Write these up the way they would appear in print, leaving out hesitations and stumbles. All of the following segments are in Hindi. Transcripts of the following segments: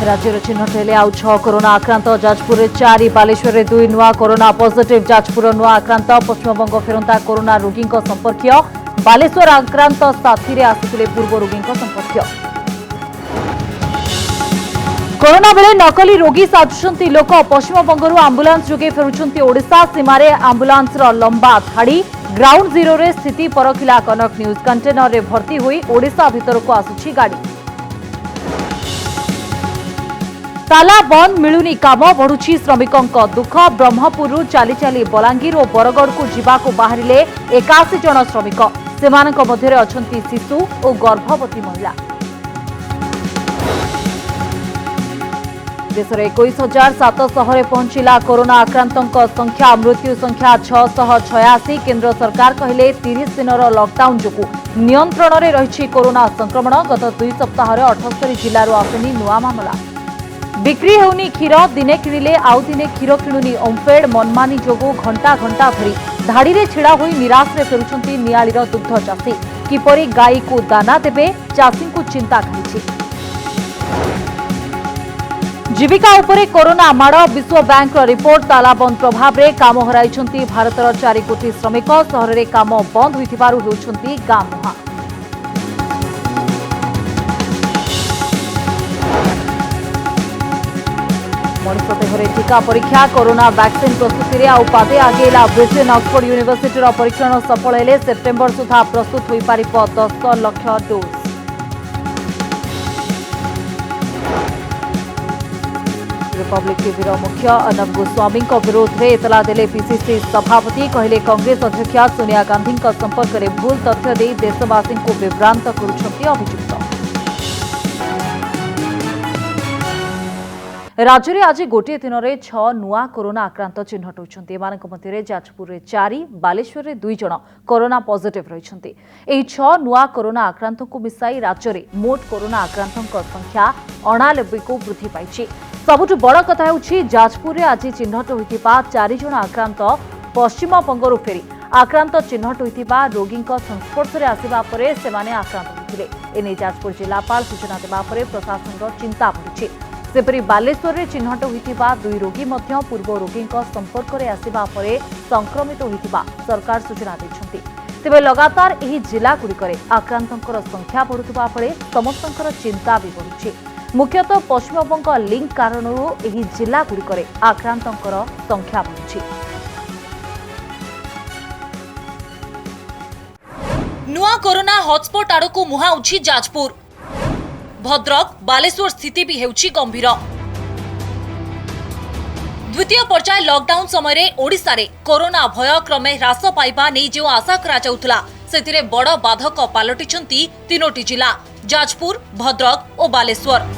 राज्य चिन्हट हेले आउ 6 कोरोना आक्रांत जाजपुर में 4 बालेश्वर में 2 नुआ कोरोना पॉजिटिव जाजपुर नुआ आक्रांत पश्चिमबंग फेरंता कोरोना रोगी संपर्क बालेश्वर आक्रांत साथी आसुले पूर्व रोगी संपर्क कोरोना बेले नकली रोगी साजुंट लोक पश्चिमबंग आंबुलांस जोगे फेरुंट ओडिशा सीमार आंबुलांस लंबा धाड़ी ग्राउंड जीरो रे स्थिति परखिला कनक न्यूज कंटेनर रे भर्ती हुई ओडिशा भीतर को आसुछि गाड़ी ताला बंद मिलुनी काम बढ़ुछि श्रमिकों दुख ब्रह्मपुर चली चली बलांगीर और बरगढ़ को जीवाको बाहरिले 81 जन श्रमिक सेमानक मध्यरे अछंती शिशु और गर्भवती महिला देश में 21,700 पहुंचला कोरोना आक्रांतों संख्या मृत्यु संख्या 686 केंद्र सरकार कहले 30 दिन लॉकडाउन जोगु नियंत्रण में रही कोरोना संक्रमण गत 2 सप्ताह 78 जिलूर आसुनी नुआ मामला बिक्री होनी क्षीर दिने किणिले आउ दिने क्षीर किणुनी ओम्फेड मनमानी जोगु घंटा घंटा धरी धाड़ी रे छिड़ा होई निराश रे फेरुछंती नियालीर दुग्ध चाषी किपरि गाई को दाना देबे चाषी को चिंता खाइछि जीविका उपरे कोरोना माड़ विश्व बैंक रिपोर्ट तालाबंद प्रभाव में काम हराई भारतर 4 कोटी श्रमिक सहर में काम बंद होइथिबारु हेउछंती गाँ मुहां मनुष्य देहरे टीका परीक्षा कोरोना वैक्सीन प्रस्तुति में आउ पादे आगेला ब्रिटेन ऑक्सफोर्ड यूनिवर्सिटी परीक्षण सफल हेले सेप्टेम्बर सुधा प्रस्तुत हो पार 10 लाख डोज रिपब्लिक टीवी मुख्य अर्णब गोस्वामी विरोध में इतला देले पीसीसी सभापति कहले कांग्रेस अध्यक्ष सोनिया गांधी संपर्क में भूल तथ्य दे देशवासी को विभ्रांत करुछंती अभियुक्त राज्य में आज गोटे दिन में 6 नुआ कोरोना आक्रांत चिन्हट होती मध्य जाजपुर में 4 बालेश्वर में 2 जन कोरोना पॉजिटिव रही 6 नुआ कोरोना आक्रांत को मिसाई राज्य में मोट कोरोना आक्रांत संख्या 89 को वृद्धि पाई सबुठ बड़ कथा होछि जाजपुर में आज चिन्हट होइतिबा 4 जन आक्रांत पश्चिमबंगरू फेरी आक्रांत चिन्हट होइतिबा रोगी संस्पर्श में आसिबा परे सेमाने आक्रांत होइतिले एने जाजपुर जिलापाल सूचना देबा परे प्रशासन चिंता बढ़ी सेपरी बालेश्वर में चिन्हट होइतिबा 2 रोगी मध्य पूर्व रोगी संपर्क में आसिबा परे संक्रमित होइतिबा सरकार सूचना दैछन्ति तेबे लगातार एही जिला गुड़िकरे आक्रांतंकर संख्या बढ़ुतबा परे समस्तंकर चिंता भी बढ़ुछि मुख्यतः पश्चिमबंग लिंक कारणरू एही जिला गुड़िकरे आक्रांतंकर संख्या बढ़ुछि नुआ कोरोना हॉटस्पॉट आड़कू मुहाउछि जाजपुर भद्रक बालेश्वर स्थिति भी हेउछि गंभीर द्वितीय पर्याय लॉकडाउन समय ओडिशा रे कोरोना भय क्रमे ह्रास पाइबा नै जो आशा करा जाउथला सेतिरे बड़ बाधक पालटिछंती 3टी जिला जाजपुर भद्रक और बालेश्वर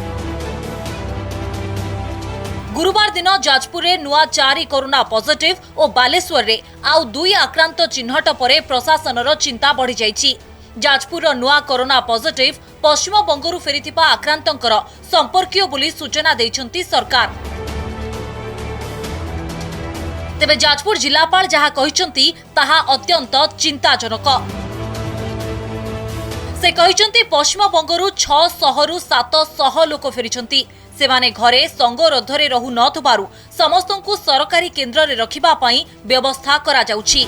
गुरुवार दिन जाजपुर रे नुआ 4 कोरोना पॉजिटिव और बालेश्वर रे आउ 2 आक्रांत चिन्हट परे प्रशासनर चिंता बढ़ी जाइछि जाजपुर नुआ कोरोना पॉजिटिव पश्चिमबंगरू फेरिथिबा आक्रांतंकर संपर्कीय बोली सूचना दैछंती सरकार तेबे जाजपुर जिलापाल जहा कहिसंती ताहा अत्यंत चिंताजनक से कहिसंती पश्चिमबंगरू 600 रु 700 लोक फेरिछंती सेमाने घरे संगरोधरे रहु नथबारु समस्तंकु सरकारी केंद्र रे रखिबा पई व्यवस्था करा जाउछि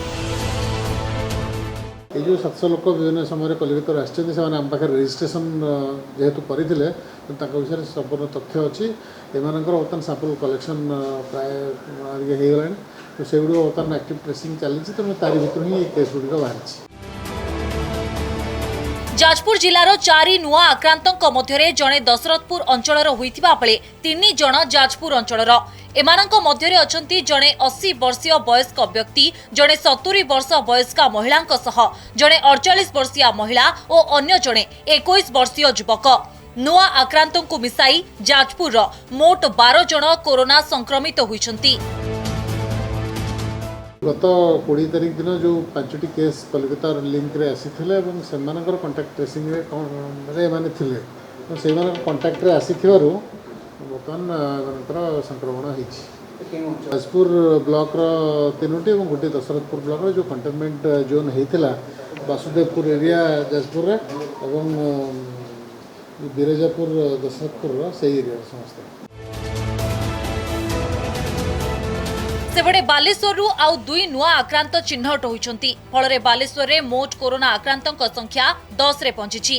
ये जो 700 लोक विभिन्न समय कलिकता आसछन्ति से आम पाखे रजिस्ट्रेशन जेहेतु करते विषय संपूर्ण तथ्य अच्छी एमानकर बर्तमान सैंपल कलेक्शन प्राय हो गलानी तो से गुड़ बर्तमान एक्टिव ट्रेसिंग चली तेणु तारी भर ही केस गुड़िक बाहरी जाजपुर जिलार 4 नुआ आक्रांतों मध्य जड़े दशरथपुर अंचल होइथिबा बेले 3 जन जाजपुर अंचल एमानक मध्य अछंती जड़े 80 वर्षीय वयस्क व्यक्ति जड़े 70 वर्ष वयस्का महिला जड़े 48 वर्षीय महिला और अन्य जड़े 21 वर्षीय युवक नुआ आक्रांतों को मिसाई जाजपुर मोट 12 जन कोरोना संक्रमित होइछंती गत 20 तारीख दिन जो 5टी केस कलिकता लिंक रे आसीथिले एवं सेमानकर कांटेक्ट ट्रेसिंग रे माने थिले तो सेमानकर कांटेक्ट रे आसीथिबारु बर्तमान संक्रमण होती जाजपुर ब्लॉक 3टी और गोटे दशरथपुर ब्लॉक जो कंटेनमेंट जोन होता वासुदेवपुर एरिया जाजपुर ବିରଜାପୁର ଦଶରଥପୁରର ସେଇ ଏରିଆର ସମସ୍ତେ। सेबड़े बालेश्वर आउ दुई नुआ आक्रांत चिन्हट होइछंती फଳରେ बालेश्वर मोट कोरोना आक्रांत संख्या 10 रे पहुंची।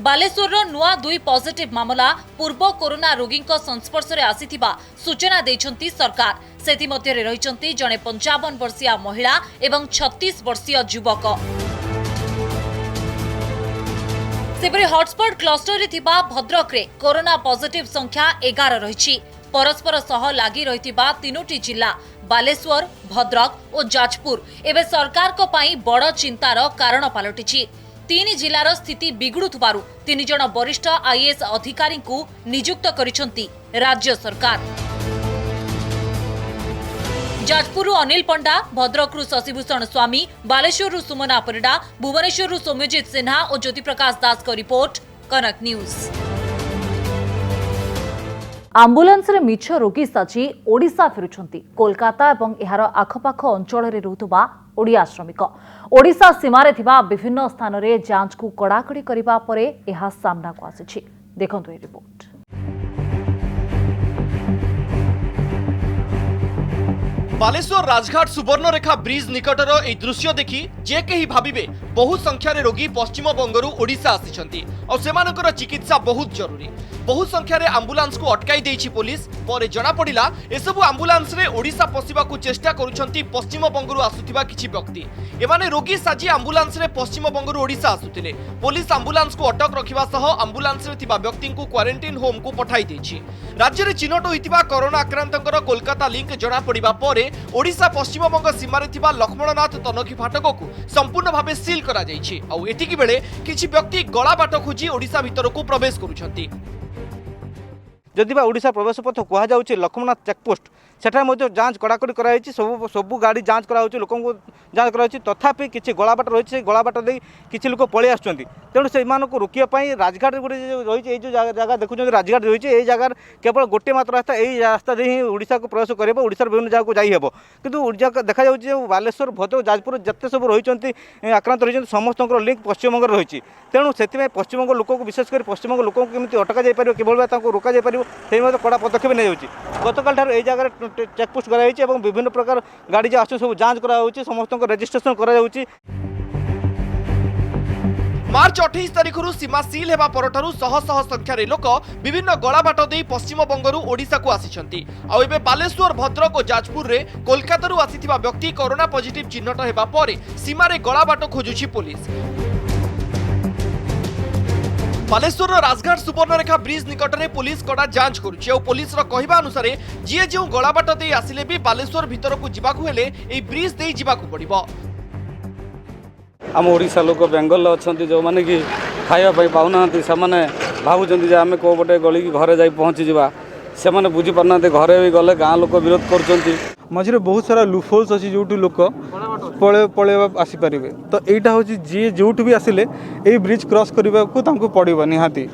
बालेश्वर नुआ दुई पॉजिटिव मामला पूर्व कोरोना रोगी संस्पर्श रे आसीथिबा सूचना दैछंती सरकार। सेति मध्ये रे रहिछंती जणे 55 वर्षीय महिला एवं 36 वर्षीय युवक। सेबरे हॉटस्पॉट क्लस्टर रे थिबा भद्रक रे कोरोना पॉजिटिव संख्या 11 रहिछि। परस्पर सह लागि रहिथिबा तीनोटी जिल्ला बालेश्वर, भद्रक और जाजपुर एवं सरकार को पाई बड़ चिंतार कारण पलटिछि। तीन जिलार स्थिति बिगुड़ुथबारु 3 जण वरिष्ठ आईएएस अधिकारी को नियुक्त करिसंती राज्य सरकार। जाजपुर अनिल पंडा, भद्रक शशिभूषण स्वामी, बालेश्वर सुमना परिडा, भुवनेश्वर सौम्यजित सिन्हा और ज्योति प्रकाश दास का रिपोर्ट, कनक न्यूज। आंबुलांस रे मिछ रोगी साची ओडिशा फेरुछंती कोलकाता एवं एहार आखपाख अंचल रे रहउतबा ओडिया श्रमिक। ओडिशा सीमा रे थिबा विभिन्न स्थान रे जांच को कड़ाकड़ी करिबा परे एहा सामना को आसीछि। देखंतु ए रिपोर्ट। बालेश्वर राजघाट सुवर्णरेखा ब्रिज निकटर ए दृश्य देखि जे केही भाबिबे बहु संख्यार रोगी पश्चिम बंगरू ओडिशा आसिछंती और सेमानकर चिकित्सा बहुत जरूरी। बहु संख्यार आंबुलांस को अटकाई देइछि पुलिस। पर जना पड़िला एसबु आंबुलांस रे ओडिशा पसिबा को चेष्टा करूछंती पश्चिम बंगरू आसुथिबा किछि व्यक्ति। एमाने रोगी साजी आंबुलांस रे पश्चिम बंगरू ओडिशा आसुथिले। पुलिस आंबुलांस को अटक रखिबा सह आंबुलांस रे थिबा व्यक्ति को क्वारंटाइन होम को पठाई देइछि। राज्य रे चिन्हट होइतिबा कोरोना आक्रांतकर कोलकाता लिंक जना पड़िबा परे ओडिशा पश्चिम बंग सीमा रे थिबा लक्ष्मणनाथ तनखी फाटक को संपूर्ण भाबे सील करा जाइछि। आ एटिकी बेले किछि व्यक्ति गला बाट खोजी ओडिशा भीतर को प्रवेश करूछंती। जदि ओडिशा प्रवेश पथ कह जाउछि लक्ष्मणनाथ चेकपोस्ट सेठा मध्य जांच कड़ाकड़ी कराई सब गाड़ी जांच कराऊँ लोक जांच कराई तथापि किसी गलाबाट रही गलाबाट दे किसी लोक पलि आसुँच तेणु से रोकने राजघाट गोटे रही जो जगह देखुं राजघाट रही है जगार केवल गोटे मात्र रास्ता यही रास्ता दे ही ओडिशा को प्रवेश कर ओडिशार विभिन्न जगह को जाइब किंतु देखा जाऊँ बालेश्वर भद्रक जाजपुर जिते सब रही आक्रांत रही समस्त लिंक पश्चिमबंग रही तेणु से पश्चिमबंग लोक विशेषकर पश्चिमबंग लोक केमी अटका जापर किभली रोक जापर से कड़ा पदक्षेप नहीं जाऊँगी। गतकाल ठार यही जगह चेकपोस्ट कराई विभिन्न प्रकार गाड़ी जो आस सब जांच कराऊँ समस्त रेजिस्ट्रेशन कराऊँ। मार्च 28 तारिखरु सीमा सील हेबा परठारु शह शह संख्यारे लोक विभिन्न गलाबाट देई पश्चिम बंगरू ओडिशा को आसिछंती। आ एबे बालेश्वर, भद्रक और जाजपुर रे कोलकातारु आसिथिबा व्यक्ति कोरोना पॉजिटिव चिन्हट हेबा परे सीमा रे गलाबाट खोजुछि पुलिस। बालेश्वर राजघाट सुवर्णरेखा ब्रिज निकट में पुलिस कड़ा जांच करुछि। पुलिस कहवा अनुसार जी जो गलाबाट दे आसिले भी बालेश्वर भीतर को जीवाकु हेले एई ब्रिज दे जीवाकु पड़िबो। आम ओडिशा लोक बेंगल अच्छा जो मैंने कि खावाई पाऊना से भावुं आम कौ गोटे गली घरे जा पहुँची जा से बुझी पारना घरे भी गले गाँ लोक विरोध कर मझे बहुत सारा लुफोल्स अच्छी जो लोक पलैया आसीपर तो यहाँ हूँ जी जो भी आसिले ये ब्रिज क्रॉस करने को पड़ो निहाती।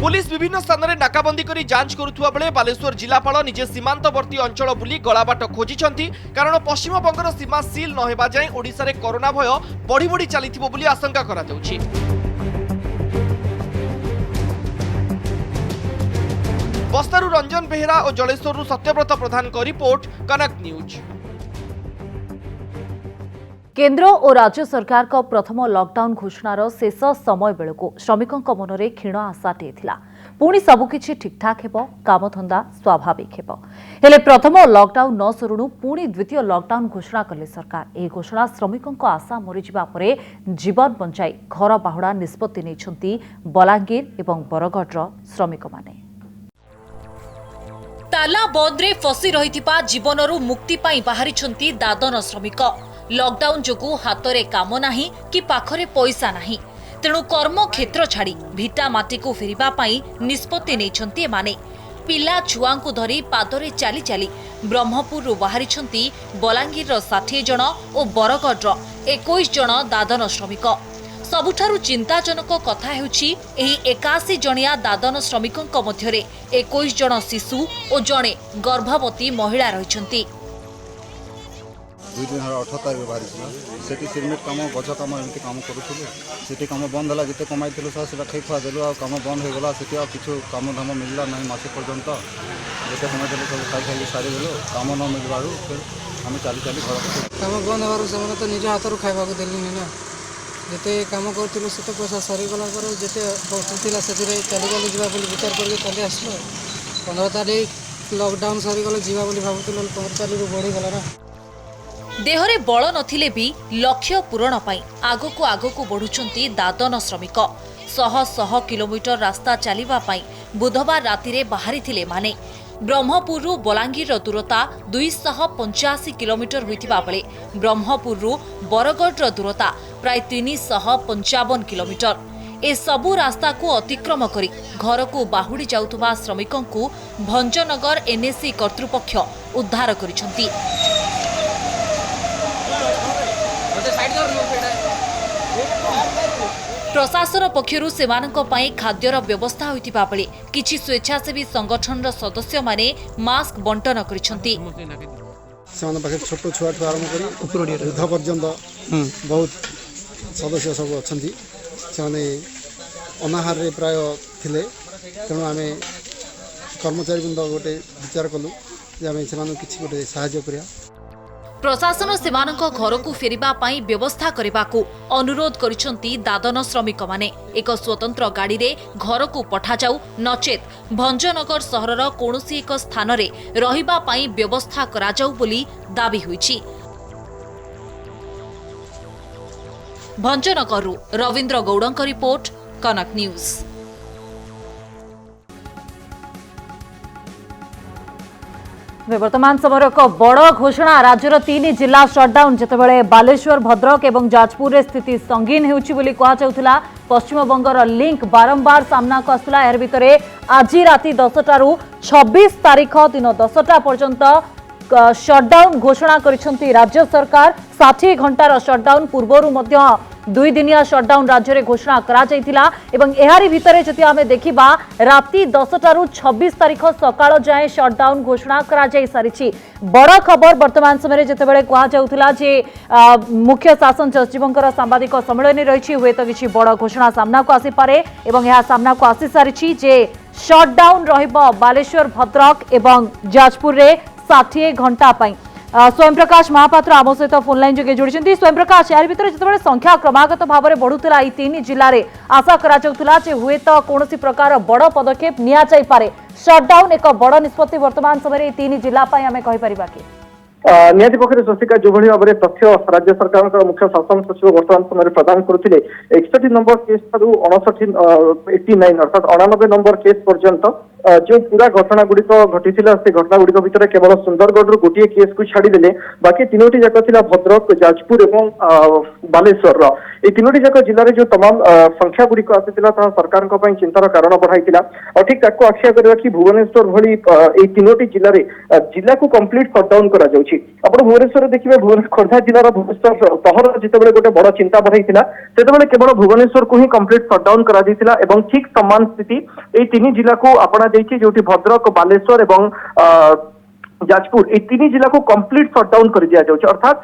पुलिस विभिन्न स्थान में नाकाबंदी करी जांच करुवा बेले बालेश्वर जिलापाल निजे सीमांतवर्ती अंचल बुली गलाबाट खोजिछंती कारण पश्चिम बंगर सीमा सील न हेबा जाय ओडिशा रे कोरोना भय बढ़ी बढ़ी चलिथिबो बुली आशंका करा जाउछि। बस्तारु रंजन बेहेरा और जलेश्वरु सत्यव्रत प्रधान का रिपोर्ट, कनक न्यूज। केंद्र और राज्य सरकार का प्रथम लॉकडाउन घोषणार शेष समय बेलू श्रमिकों मन में क्षीण आशाटे थिला पुणी सबकिछि ठीकठाक हेबो कामधंदा स्वाभाविक हेबो हेले प्रथम लॉकडाउन न सरुणु पुणी द्वितीय लॉकडाउन घोषणा कले सरकार। एही घोषणा श्रमिकों आशा मरीजिबा परे जीवन बंचाई घर बाहुड़ा निष्पत्ति नेइछंती बलांगीर एवं बरगढ़ श्रमिक माने। ताला बंद्रे फसी रहिथिबा जीवनरू मुक्ति पाई बाहरिछंती दादन श्रमिक। लॉकडाउन जोगु हातरे काम नाही कि पाखरे पैसा नाही तेणु कर्म क्षेत्र छाड़ी भिटा माटी को फेरिबा पाई निष्पत्ति नेइछंती एमाने। पिला छुआंकु धरी पादरे चाली चाली ब्रह्मपुरु बाहरिछंती बलांगीर 60 जण और बरगढ़ 21 जण दादन श्रमिक। सबुठारु चिंताजनक कथा हेउछि एही 81 जणिया दादन श्रमिकंक मध्यरे 21 जण शिशु और जणे गर्भवती महिला रहिछंती। 2 दिन 18 तारिख बाहरी से सिमेंट कम गछ कम एमती कम करूँ से कम बंद है जिते कमाई सर से खाई खुआ देलु आ कम बंद हो गला से किसी कम धाम मिलला ना मसे पर्यंत जिते कमाई देलु सब खाई खाई सारीदेलु कम न मिलबार फिर आम चली चली घर कम बंद होवर से तो निज हाथ खावा देली ना जिते कम करूँ से तो पैसा सरीगला जिते बसुला से चली गली जा विचार करके चली आसलो 15 तारिख लॉकडाउन सरीगले जीवा भावुल 15 तारिख बढ़ीगला ना। देहरे बल नथिले भी लक्ष्य पूरण पाई आगको आगको बढ़ुचंती दादन श्रमिक शह शह किलोमीटर रास्ता चलिबा पाई बुधवार रातिरे बाहरी थिले माने ब्रह्मपुरु बलांगीर दूरता 285 किलोमीटर होइतिबा बेले ब्रह्मपुरु बरगढ़ दूरता प्राय 355 किलोमीटर ए सबु रास्ता को अतिक्रम करी घर को बाहुड़ी जाउथुबा श्रमिकों को भंजनगर एनएससी कर्तृपक्ष उद्धार करिसंती। प्रशासन पक्षरु सेमानक पई खाद्यर व्यवस्था होइतिबा बेले किछि स्वेच्छासेवी संगठनर सदस्य माने मास्क बंटन करिसंती। से छोट छुआ आरम्भ कर वृद्ध पर्यंत बहुत सदस्य सब अच्छा से अनाहार प्राय थिले तेणु आम कर्मचारी वृंद गोटे विचार कलु कि गोटे साहाय्य करिया। प्रशासन सेमानक घर को फेरिबा पाई व्यवस्था करबाकू अनुरोध करिसंती दादन श्रमिक माने एक स्वतंत्र गाड़ी रे घर को पठा जाऊ नचेत भंजनगर सहरर कोनोसी एक स्थान रे रहिबा पाई व्यवस्था करा जाऊ बोली दाबी होईछि। भंजनगरु रविंद्र गौड़ंक रिपोर्ट कनक न्यूज। वर्तमान समय एक बड़ घोषणा राज्यर 3 जिला शटडाउन जितेबाला बालेश्वर भद्रक और जाजपुर रे स्थिति संगीन होउछि बोली कहुला। पश्चिम बंगर लिंक बारंबार सामना को आसला। यार भितर आज राति 10टारू 26 तारीख दिन 10टा पर्यंत शटडाउन घोषणा करिसेंती राज्य सरकार। 60 घंटार शटडाउन पूर्वरु मध्य 2 दिनिया शटडाउन राज्य में घोषणा करा जायतिला एवं एहारी भितरे जति आमे देखिबा राति 10टारू 26 तारीख सकाळ जाए शटडाउन घोषणा करा जाय सारिछि। बड़ खबर वर्तमान समय जेतेबेले कहा जाउतिला जे मुख्य शासन सचिवंकर सांबादिक सम्मेलन रहिछि हुए तो किछि बड़ घोषणा सामना को आसी पारे एवं यह सामना को आसी सारिछि जे शटडाउन रहिबो बालेश्वर भद्रक एवं जाजपुर रे 60 घंटा पाई। स्वयं प्रकाश महापात्र आम सहित फोन लाइन जोगे जोड़ी। स्वयं प्रकाश यार भितर जिते संख्या क्रमागत भाव में बढ़ुला 3 जिले में आशा करा हुए तो कौन प्रकार बड़ पदक्षेप निया जाई पारे शटडाउन एक बड़ निष्पत्ति वर्तमान समय 3 जिला आम कहीपर कि निहाती पक्षे शशिका जो भाव में तथ्य राज्य सरकार मुख्य शासन सचिव वर्तमान समय प्रदान करते 61 नंबर केस ठारू 89 अर्थात 99 नंबर केस पर्यंत जो पूरा घटना गुड़िक घटी से घटना गुड़िक भितर केवल सुंदरगढ़ गोटे केस को छाड़देले बाकी 3टी जाक थिला भद्रक जाजपुर और बालेश्वर ये 3टी जाक जिले में जो तमाम संख्या गुड़िक आसाला सरकार चिंतार कारण बढ़ाई और ठीक ताको आख्या करवा कि भुवनेश्वर भली 3टी जिले में जिला को कंप्लीट शटडाउन करा जाउछि। आपण भुवनेश्वर देखिबे खोर्धा जिलार भुवनेश्वर सहर जितेबाला गोटे बड़ चिंता बढ़ाई सेतेबाला केवल भुवनेश्वर को ही कंप्लीट शटडाउन करा जायतिला एवं ठीक समान स्थिति ए 3 जिला को अपना जो भद्रक बालेश्वर एवं जाजपुर ये 3 जिला को कंप्लीट शटडाउन कर दिया जाउछि अर्थात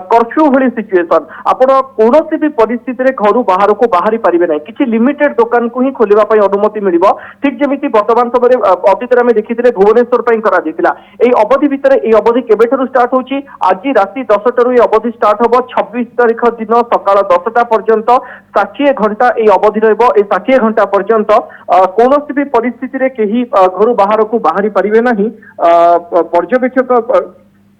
कर्फ्यू भली सिचुएशन आपण कोनोसी भी परिस्थिति रे घर बाहर को बाहरी पारिबे नै किछि लिमिटेड दुकान को ही खोलिबा पई अनुमति मिलिबो। ठीक जेमिति वर्तमान समय अतीत रे देखिथिले भुवनेश्वर पई करा दितिला एई अवधि भितर एई अवधि केबेठरू स्टार्ट होछि आज राति 10टारू एई अवधि स्टार्ट होबो 26 तारिख दिन सकाळ 10टा पर्यंत 60 घंटा एई अवधि रहबो। एई 60 घंटा पर्यंत कोनोसी भी परिस्थिति रे केही घर बाहर को बाहरी पारिबे नाही। पर्यवेक्षक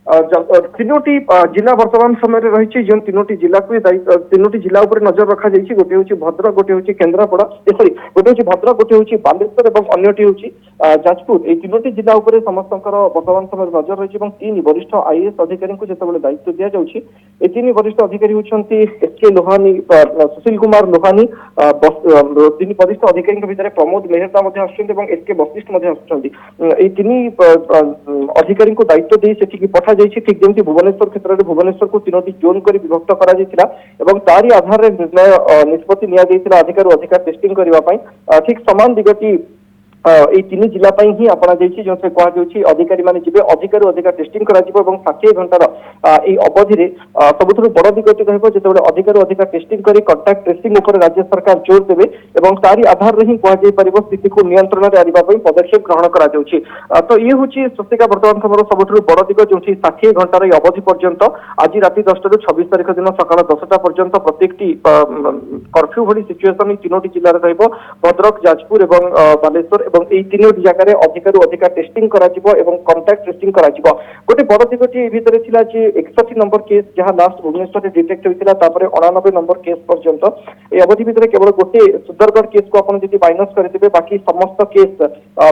3टी जिला वर्तमान समय रही जो 3टी जिला को 3टी जिला उपर नजर रखा जाइए गोटे हूँ भद्रक गोटे हूँ केन्द्रापड़ा सॉरी गोटे हूँ भद्रक गोटे हूँ बालेश्वर और अन्यटी हूँ जाजपुर ये 3टी जिला उपर समस्त वर्तमान समय नजर रही 3 वरिष्ठ आईएएस अधिकारी को जिते दायित्व दि जाऊँगी। ये 3 वरिष्ठ अधिकारी होती एसके लोहानी सुशील कुमार लोहानी 3 वरिष्ठ अधिकारी भितर प्रमोद मेहता एसके वशिष्ठ ये 3 अधिकारी को दायित्व दे पठा ठीक जमी भुवनेश्वर क्षेत्र में भुवनेश्वर को 3टी जोन कर विभक्त तारी आधार निर्णय निष्पत्ति निधिकार अधिकार टेस्टिंग करने ठीक समान दिगटी এই ତିନି ଜିଲ୍ଲା ପାଇଁ ହିଁ ଆପଣା ଯାଇଛି ଯେଉଁଥିରେ କୁହାଯାଉଛି ଅଧିକାରୀମାନେ ଯିବେ ଅଧିକରୁ ଅଧିକ ଟେଷ୍ଟିଂ କରାଯିବ ଏବଂ 60 ଘଣ୍ଟାର এই ଅବଧିରେ ସବୁଠାରୁ ବଡ଼ ଦିଗଟି ରହିବ ଯେତେବେଳେ ଅଧିକରୁ ଅଧିକ ଟେଷ୍ଟିଂ କରି କଣ୍ଟାକ୍ଟ ଟ୍ରେସିଂ ଉପରେ ରାଜ୍ୟ ସରକାର ଜୋର ଦେବେ ଏବଂ ତାରି ଆଧାରରେ ହିଁ କୁହାଯାଇ ପାରିବ ସ୍ଥିତିକୁ ନିୟନ୍ତ୍ରଣରେ ଆଣିବା ପାଇଁ ପଦକ୍ଷେପ ଗ୍ରହଣ କରାଯାଉଛି। ତ ଇଏ ହେଉଛି ସ୍ୱସ୍ତିକା ବର୍ତ୍ତମାନ ଖବର ସବୁଠାରୁ ବଡ଼ ଦିଗ ଯେଉଁଠି 60 ଘଣ୍ଟାର এই ଅବଧି ପର୍ଯ୍ୟନ୍ତ ଆଜି ରାତି 10ଟାରୁ 26 ତାରିଖ ଦିନ ସକାଳ 10ଟା ପର୍ଯ୍ୟନ୍ତ ପ୍ରତ୍ୟେକଟି କର୍ଫ୍ୟୁ ଭଳି ସିଚୁଏସନ এই ତିନୋଟି ଜିଲ୍ଲାରେ ରହିବ ଭଦ୍ରକ ଯାଜପୁର ଏବଂ ବାଲେଶ୍ୱର এবং এই তিনোটি জায়গায় অধিকରୁ ଅଧିକ টেস্টিং କରାଯିବ এবং কন্টাক্ট ট্রেসিং କରାଯିବ। গোটে বড় দিগটি এই ভিতরে ଥିଲା যে 61 নম্বর কেস যাহা লাস্ট ভুবনেশ্বরে ডিটেক্ট হয়েছিল তারপরে 89 নম্বর কেস পর্যন্ত এই অবধি ভিতরে কেবল গোটে সুন্দরগড় কেস কু আপন যদি মাইনাস করে দেবে বাকি সমস্ত কেস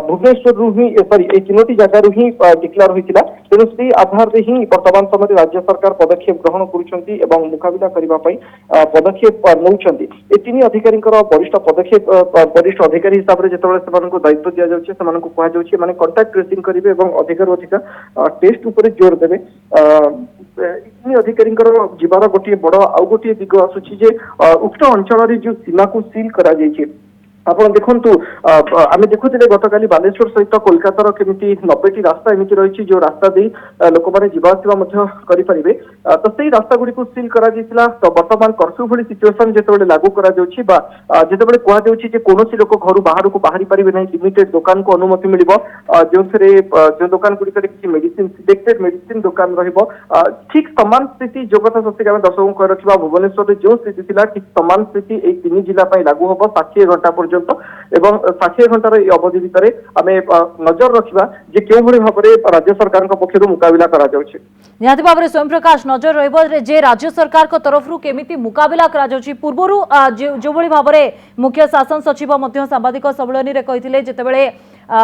ভুবনেশ্বরରୁ ହିଁ সরি এই তিনোটি জায়গাରୁ ହିଁ ডিক্লেয়ার হয়েছিল। তেଣୁ সেই আধারে ହିଁ বর্তমান সময়ে রাজ্য সরকার পদক্ষেপ গ্রহণ করুଛନ୍ତି এবং মুকাবিলা କରିବା ପାଇଁ পদক্ষেপ নেউଛନ୍ତି। এই তিନି ଅଧିକାରୀଙ୍କର ବରିଷ୍ଠ ପଦକ୍ଷେପ ବରିଷ୍ଠ ଅଧିକାରୀ ହିସାବରେ ଯେତେବେଳେ ସେମାନଙ୍କୁ ଦାୟିତ୍ୱ ଦିଆଯାଉଛି ସେମାନଙ୍କୁ କୁହାଯାଉଛି ମାନେ କଣ୍ଟାକ୍ଟ ଟ୍ରେସିଂ କରିବେ ଏବଂ ଅଧିକରୁ ଅଧିକ ଟେଷ୍ଟ ଉପରେ ଜୋର ଦେବେ। ତିନି ଅଧିକାରୀଙ୍କର ଯିବାର ଗୋଟିଏ ବଡ଼ ଆଉ ଗୋଟିଏ ଦିଗ ଆସୁଛି ଯେ ଉକ୍ତ ଅଞ୍ଚଳରେ ଯେଉଁ ସୀମାକୁ ସିଲ୍ କରାଯାଇଛି ଆପଣ ଦେଖନ୍ତୁ ଆମେ ଦେଖୁଥିଲେ ଗତକାଲି ବାଲେଶ୍ୱର ସହିତ କୋଲକାତାର କେମିତି 90ଟି ରାସ୍ତା ଏମିତି ରହିଛି ଯେଉଁ ରାସ୍ତା ଦେଇ ଲୋକମାନେ ଯିବା ଆସିବା ମଧ୍ୟ କରିପାରିବେ। ତ ସେଇ ରାସ୍ତାଗୁଡ଼ିକୁ ସିଲ୍ କରାଯାଇଥିଲା। ତ ବର୍ତ୍ତମାନ କର୍ଫ୍ୟୁ ଭଳି ସିଚୁଏସନ ଯେତେବେଳେ ଲାଗୁ କରାଯାଉଛି ବା ଯେତେବେଳେ କୁହାଯାଉଛି ଯେ କୌଣସି ଲୋକ ଘରୁ ବାହାରକୁ ବାହାରି ପାରିବେ ନାହିଁ ଲିମିଟେଡ୍ ଦୋକାନକୁ ଅନୁମତି ମିଳିବ ଯେଉଁଥିରେ ଯେଉଁ ଦୋକାନ ଗୁଡ଼ିକରେ କିଛି ମେଡିସିନ ସିଲେକ୍ଟେଡ୍ ମେଡିସିନ ଦୋକାନ ରହିବ ଠିକ୍ ସମାନ ସ୍ଥିତି ଯୋଉ କଥା ସତ୍ୟ ଆମେ ଦର୍ଶକଙ୍କୁ କହି ରଖିବା ଭୁବନେଶ୍ୱରରେ ଯେଉଁ ସ୍ଥିତି ଥିଲା ଠିକ୍ ସମାନ ସ୍ଥିତି ଏଇ ତିନି ଜିଲ୍ଲା ପାଇଁ ଲାଗୁ ହେବ 60 ଘଣ୍ଟା ପର୍ଯ୍ୟନ୍ତ এবং 60 ঘণ্টার এই অবধি ভিতরে আমি নজর রাখবা যে কেউভଳି ভাবে রাজ্য সরকারଙ୍କ পক্ষରୁ মুকাবিলা করা যাଉଛି। নিহতি ভাবে স্বয়ং প্রকাশ নজর রহব যে রাজ্য সরকারଙ୍କ তরফରୁ কেমিতি মুকাবিলা করা যাଉଛି। পূর্বরু যেভଳି ভাবে মুখ্য শাসন সচিব ମଧ୍ୟ সাংবাদিক সম্মেলନରେ কইଥିଲେ যেতেବେଳେ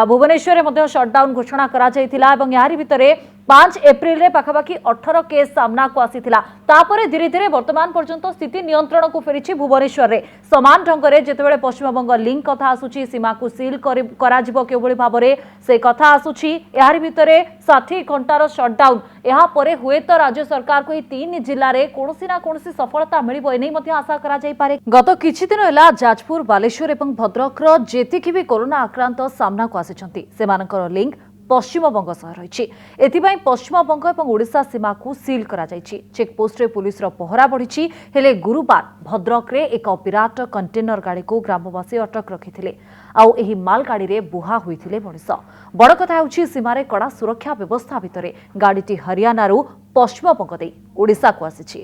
ভুবনেশ্বরে ମଧ୍ୟ শটডাউন ঘোষণা করা যাইতিলা এবং ইয়ারি ভিতরে 5 एप्रिल रे पाखापाखी 18 केस सामना को आसीथिला। तापरे धीरे धीरे वर्तमान पर्यंत स्थिति नियंत्रण को फेरिछि भुवनेश्वर रे समान ढंग रे जेतेबेले पश्चिमबंग लिंक कथा आसुछि सीमा को सील करा जिवो केवଳି भाबरे से कथा आसुछि। यारि भितरे 60 घंटार शटडाउन एहा परे हुए तो राज्य सरकार को 3 जिल्ला रे कोनोसी ना कोनोसी सफलता मिलिबो एनै मध्ये आशा करा जाय पारे। गत किछि दिन होला जाजपुर बालेश्वर एवं भद्रक रो जेतिकि भी कोरोना आक्रांत सामना को आसिछंती सेमानकर लिंक पश्चिमबंग सह रही। एथिपाई पश्चिमबंग और ओडिशा सीमा को सील करा जायछि। चेकपोस्ट रे पुलिस रो पहरा बढ़ी हेले गुरुवार भद्रक रे एक विराट कंटेनर गाड़ी को ग्रामवासी अटक रखिथिले आउ एही माल गाड़ी रे बुहा होइथिले मनीष। बड़ कथा होछि सीमा रे कड़ा सुरक्षा व्यवस्था भितरे गाड़ीटी हरियाणा रु पश्चिमबंग दे ओडिशा को आसिछि।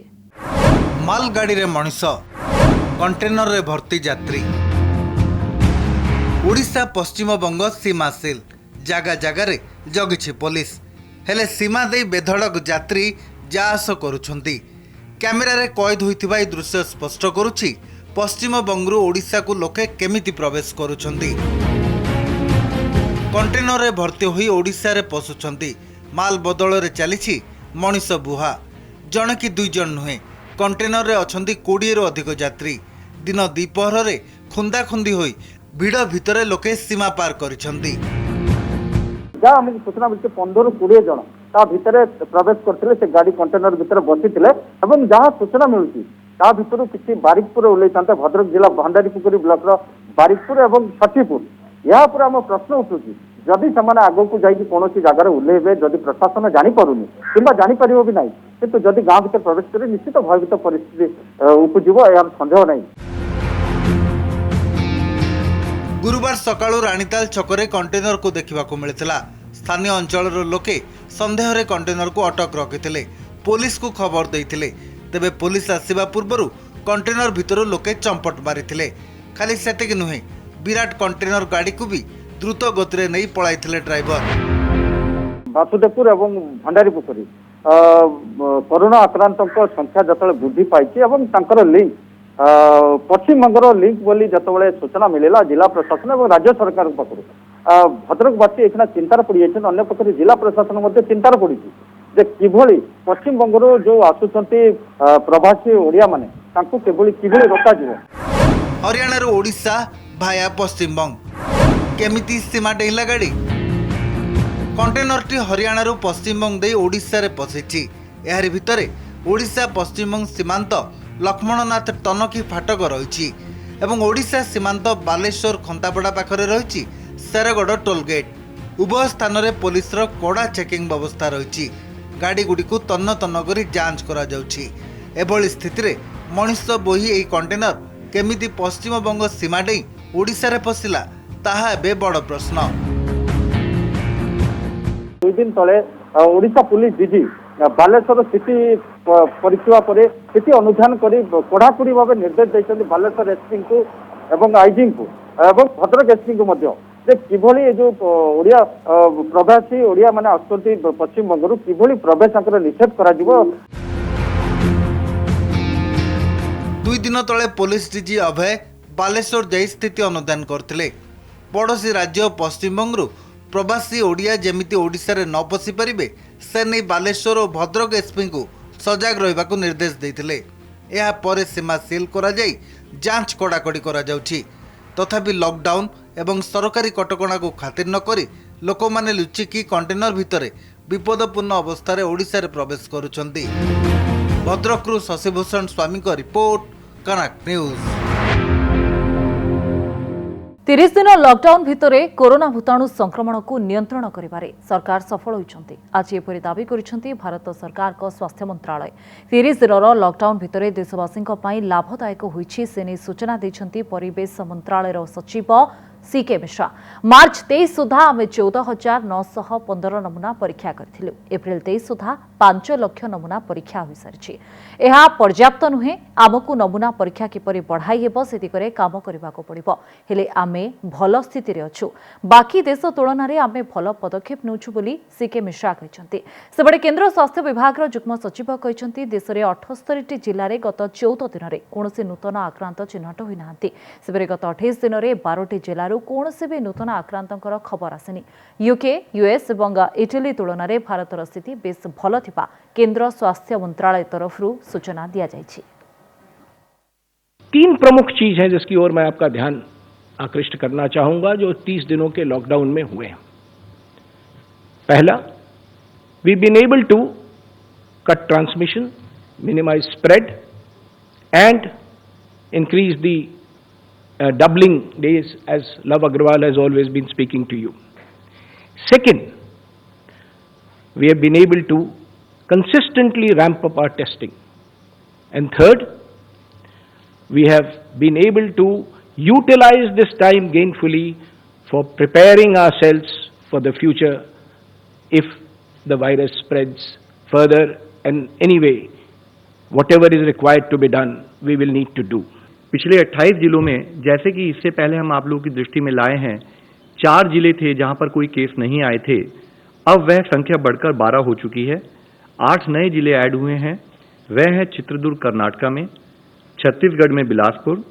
माल गाड़ी रे मनीष कंटेनर रे भर्ती यात्री ओडिशा पश्चिमबंग सीमा सील जागा जगार जगिछि पुलिस हेले सीमा दे बेधड़क यात्री जा आस करुछंती। कैमेरा रे कैद होइथिबा ए दृश्य स्पष्ट करुछि पश्चिमबंगरू ओडिशा को लोके केमिति प्रवेश करुछंती। कंटेनर रे भर्ती होई ओडिशा रे पसुछंती। माल बदल रे चलिछि मनीष बुहा जण कि दुई जण नुहे कंटेनर रे अछंती 20 रु अधिक यात्री। दिन द्विपहर रे खुंदा खुंदी होई भिड़ भितरे लोके सीमा पार करिछंती। जहाँ आम सूचना मिली 15 ରୁ 20 जन ता भितर प्रवेश करते से गाड़ी कंटेनर भितर बसी जहाँ सूचना मिलूँ ता भितर किसी बारिकपुर ओल्लैता भद्रक जिला भंडारीपुखुरी ब्लॉक बारिकपुर और छठीपुर या आम प्रश्न उठुची जदि से आग को जाकि कौन जगार ओह्लैबे जदि प्रशासन जापरूनी कि जापर भी ना किंतु जदि गाँव भर प्रवेश करे निश्चित भयभीत परिस्थिति उपजीव यार सन्देह नहीं। गुरुवार सकाळु राणीताल छकरे कंटेनर को देखा मिलता। स्थानीय अंचल लोके संदेह रे कंटेनर को अटक रखिथिले पुलिस को खबर देइथिले। तेबे पुलिस आसीबा पूर्वरु कंटेनर भितर लोके चंपट मारिथिले। खाली सेतिक नुहे विराट कंटेनर गाड़ी को भी द्रुत गति नहीं पळाइथिले ड्राइवर। वासुदेवपुर एवं भंडारीपुखुरी कोरोना आक्रांत संख्या जतले वृद्धि पाई लिंक पश्चिमबंगर लिंक बोली जिते सूचना मिलला जिला प्रशासन और राज्य सरकार पक्षर भद्रकवासी एक चिंतार पड़ जाए अन्य पक्ष जिला प्रशासन चिंतार पड़ी किभली पश्चिमबंगर जो आसुंच प्रवासी ओडिया माने किभली रोका जीव। हरियाणा ओडिशा भाया पश्चिमबंग केमिति सीमा डेला गाड़ी कंटेनर टी हरियाणा पश्चिमबंग दे ओडिशा रे पशिछि। एहारि भितरे ओडिशा पश्चिमबंग सीमांत लक्ष्मणनाथ टनकी फाटक रही एवं ओडिशा सीमांत बालेश्वर खंतापड़ा पाखरे रही शेरगढ़ टोलगेट। उभय स्थान में पुलिस कड़ा चेकिंग व्यवस्था रही। गाड़ी गुड़ी को तन्न तन्न कर जांच करा जाउछि। एभली स्थिति रे मनुष्य बोही एही कंटेनर केमिति पश्चिमबंग सीमा डेई ओडिशा रे पसिला ताहा एबे बड़ प्रश्न। 2 दिन तले ओडिशा पुलिस डीजी बालेश्वर स्थिति परीक्षा पर स्थिति अनुधान कर कड़ाकड़ी भाव निर्देश देते बालेश्वर एसपी को एवं आईजी को एवं भद्रक एसपी को किभली जो ओडिया प्रवासी ओडिया माने आसुंती पश्चिम बंगरू किभली प्रवेश निषेध करा जिवो। 2 दिन तले पुलिस डीजी अभय बालेश्वर जाई स्थिति अनुधान करथिले। पड़ोशी राज्य पश्चिमबंगरू प्रवासी ओडिया जेमिति ओडिशा रे न पसी परिबे से नहीं बालेश्वर और भद्रक एसपी को सजग रहिबाकू निर्देश देथिले। एहा परे सीमा सील करा जाई जांच कड़ाकड़ी करा जाउछि। तथापि लॉकडाउन एवं सरकारी कटकणा को खातिर न करी लोक माने लुचिकी कंटेनर भितरे विपदपूर्ण अवस्था रे ओडिशा रे प्रवेश करुछंती। भद्रकरू शशिभूषण स्वामी को रिपोर्ट, कनक न्यूज। 30 दिन लॉकडाउन भितरे कोरोना भूताणु संक्रमण को नियंत्रण करिबारे सरकार सफल होइछंती। आज एपरि दाबी करिछंती भारत सरकार को स्वास्थ्य मंत्रालय। 30 दिन लॉकडाउन भितरे देशवासी पई लाभदायक होइछि सेने सूचना दैछंती परिवेश मंत्रालय सचिव सीके मिश्रा। मार्च 23 सुधा आम 14,915 नमूना परीक्षा करथिलु। एप्रिल 23 सुधा 5 लाख नमूना परीक्षा हो सारी। यह पर्याप्त नुहे। आमको नमूना परीक्षा किपरि बढ़ाई हेबो से दिगरे काम करबाको पड़िबो। हेले आमे भल स्थिति रे अछु। बाकी देश तुलन रे आमे भल पदक्षेप नउछु बोली सीके मिश्रा कहिसंती। सेबडे केंद्र स्वास्थ्य विभाग रो जुग्म सचिव कहिसंती देश रे 78 जिल्ला रे गत 14 दिन रे कोनोसी नूतन आक्रांत चिन्हट होई नाहंती। सेबरे गत 28 दिन रे 12 जिल्ला कौनसी भी नूतन आक्रांतंकर खबर आसेनी। यूके, यूएस और इटली तुलन में भारतर स्थिति बेस भल थिबा केंद्र स्वास्थ्य मंत्रालय तरफ सूचना दिया जायछि। 3 प्रमुख चीज हैं जिसकी ओर मैं आपका ध्यान आकृष्ट करना चाहूंगा जो 30 दिनों के लॉकडाउन में हुए हैं। पहला, we been able to cut transmission, minimize spread and increase the doubling days as Love Agrawal has always been speaking to you. Second, we have been able to consistently ramp up our testing. And third, we have been able to utilize this time gainfully for preparing ourselves for the future if the virus spreads further, and anyway, whatever is required to be done, we will need to do. पिछले 28 जिलों में, जैसे कि इससे पहले हम आप लोगों की दृष्टि में लाए हैं, 4 जिले थे जहां पर कोई केस नहीं आए थे। अब वह संख्या बढ़कर 12 हो चुकी है। 8 नए जिले ऐड हुए हैं। वह हैं चित्रदुर्ग कर्नाटका में, छत्तीसगढ़ में बिलासपुर,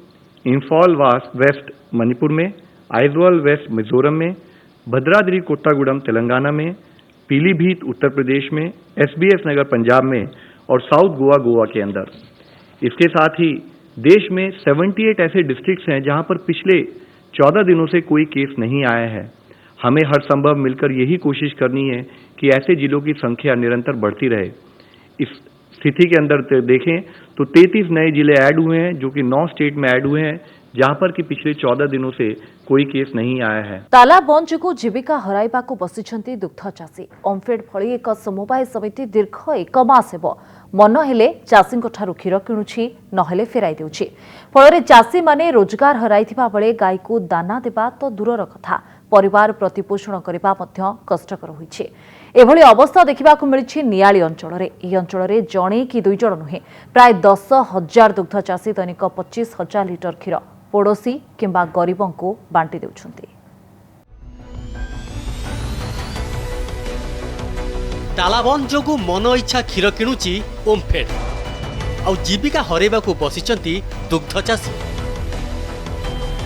इंफॉल वेस्ट मणिपुर में, आइजवाल वेस्ट मिजोरम में, भद्राद्री कोट्टागुडम तेलंगाना में, पीलीभीत उत्तर प्रदेश में, एसबीएस नगर पंजाब में और साउथ गोवा के अंदर। इसके साथ ही देश में 78 ऐसे डिस्ट्रिक्ट्स हैं जहां पर पिछले 14 दिनों से कोई केस नहीं आया है। हमें हर संभव मिलकर यही कोशिश करनी है कि ऐसे जिलों की संख्या निरंतर बढ़ती रहे। इस स्थिति के अंदर देखें तो 33 नए जिले ऐड हुए हैं जो कि 9 स्टेट में ऐड हुए हैं जहां पर कि पिछले 14 दिनों से कोई केस नहीं आया है। ताला बंद जो जीविका हराइबाकू बसिछंती दुग्ध चाषी। ओमफेड भली एक समवाय समिति दीर्घ 1 मास हेब मन हेले चाषी क्षीर किणुछि नहेले फेराई देउछि। फल चाषी माने रोजगार हराइथिबा बेले गाय को दाना देबा तो दूरर कथा परिवार प्रतिपोषण करबा मध्य कष्टकर होइछि। एभली अवस्था देखिबाकू मिलिछि नियाली अंचल रे। एही अंचल रे जणे कि 2 जण नुहे प्राय 10,000 दुग्ध चाषी दैनिक 25,000 लिटर क्षीर पड़ोशी किंबा गरीबों को बांटी देउछंती। तालाबंद जोगु मन इच्छा क्षीर किणुची ओमफेड आउ जीविका हरेबाकू बसिचंती दुग्ध चाषी।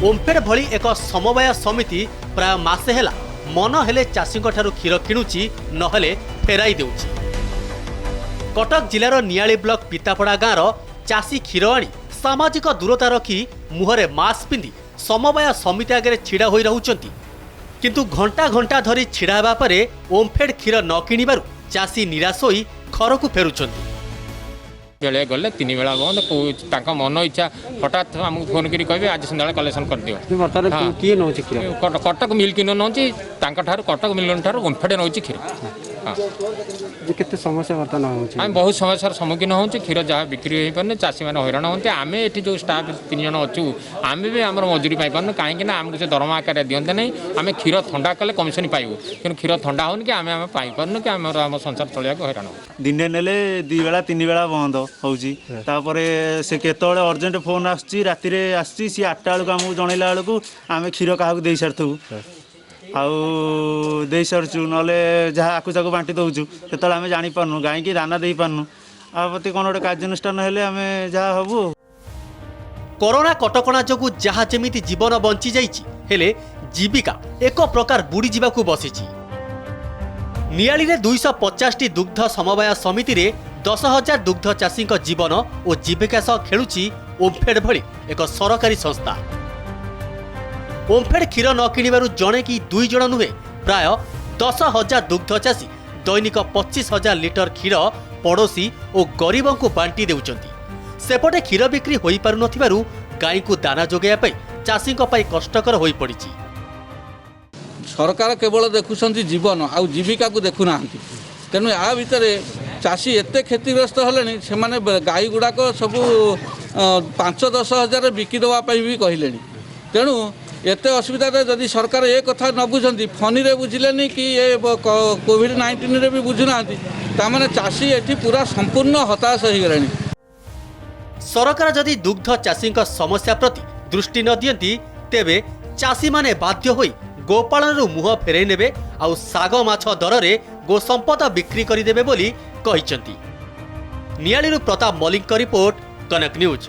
ओमफेड भली एक समवाय समिति प्राय मासे हेला मन हेले चाषी क्षीर किणुची नहेले फेराई देउची। कटक जिलार नियाली ब्लॉक पितापड़ा गाँवर चाषी क्षीर आनी सामाजिक दूरता रखी मुहरे मास्क पिंधि समवाय समिति आगे छिड़ा होई रहउचंती। किंतु घंटा घंटा धरी छिड़ा हेबा परे ओमफेड क्षीर न किणिबारु चाषी निराश होई घर को फेरुचंती। बेले गले 3 बेला बंद को मन इच्छा हठात आमको फोन करी कहबे आज संध्या कलेक्शन कर दियो कटक मिल किलो नौची कटक मिल ठार ओम्फेड नौची क्षीर केते समस्या बर्तन होची आम बहुत समस्यार सम्मुखीन होची क्षीर जहाँ बिक्री हो पारे चाषी मैंने हैरान होते आम ये जो स्टाफ 3 जन अच्छू आम भी आम मजूरी पाइपार कहीं आमको से दरमा आकार दिखते नहीं आम क्षीर थंडा कले कमिशन पाइबू कि क्षीर थंडा होनी कि आम पाइपार कि आम संसार चलिया हैरान हो दिने नेले 2 बेला 3 बेला बंद होची से केतले अर्जेंट फोन आसी राति आसी सी 8टा बेलू आमको जनइला बेलू आम क्षीर क्या दे सारी आउ दे सारचु ना जहाँ आकु चाकू बांटी दौचु से आम जापारू गाई की दाना दे पार्नु आती कौन गोटे कार्यानुष्ठान हेले आम जहाँ हबू कोरोना कटकणा जोगु जहाँ जेमिति जीवन बंची जाइछि हेले जीविका एक प्रकार बुड़ी जीवाकू बसिछि। नियाली रे 250टी दुग्ध समवाय समिति रे 10,000 दुग्ध चाषी जीवन और जीविका सह खेलुछि ओम्फेड भली एक सरकारी संस्था। ओम्फेड क्षीर न किणिबारु जणे कि 2 जण नुहे प्राय 10,000 दुग्ध चाषी दैनिक 25,000 लिटर क्षीर पड़ोशी और गरीबों को बांटी देउचंती। सेपटे क्षीर बिक्री होई पारु नथिबारु गाई को दाना जोगाइया पई चाषी कष्टकर होई पड़िछि। सरकार केवल देखुं जीवन आउ जीविका को देखुना तेणु या भितर चाषी एत क्षतिग्रस्त हेले से गाई गुड़ाक सब 5-10 हजार बिकिदेवाई भी कहले तेणु एत असुविधा जदि सरकार ए कथा न बुझती फनी रे बुझिले कि ये कोविड-19 रे भी बुझुना तामाने चाषी एठी पूरा संपूर्ण हताश हो गलानी। सरकार जदि दुग्ध चाषी समस्या प्रति दृष्टि न दियंती तेबे चाषी माने बाध्य होई गोपालन मुह फेरई नेबे आउ साग माछ दर रे गो संपद बिक्री करिदेबे बोली कहिसंती। नियालीरू प्रताप मलिक रिपोर्ट, कनक न्यूज।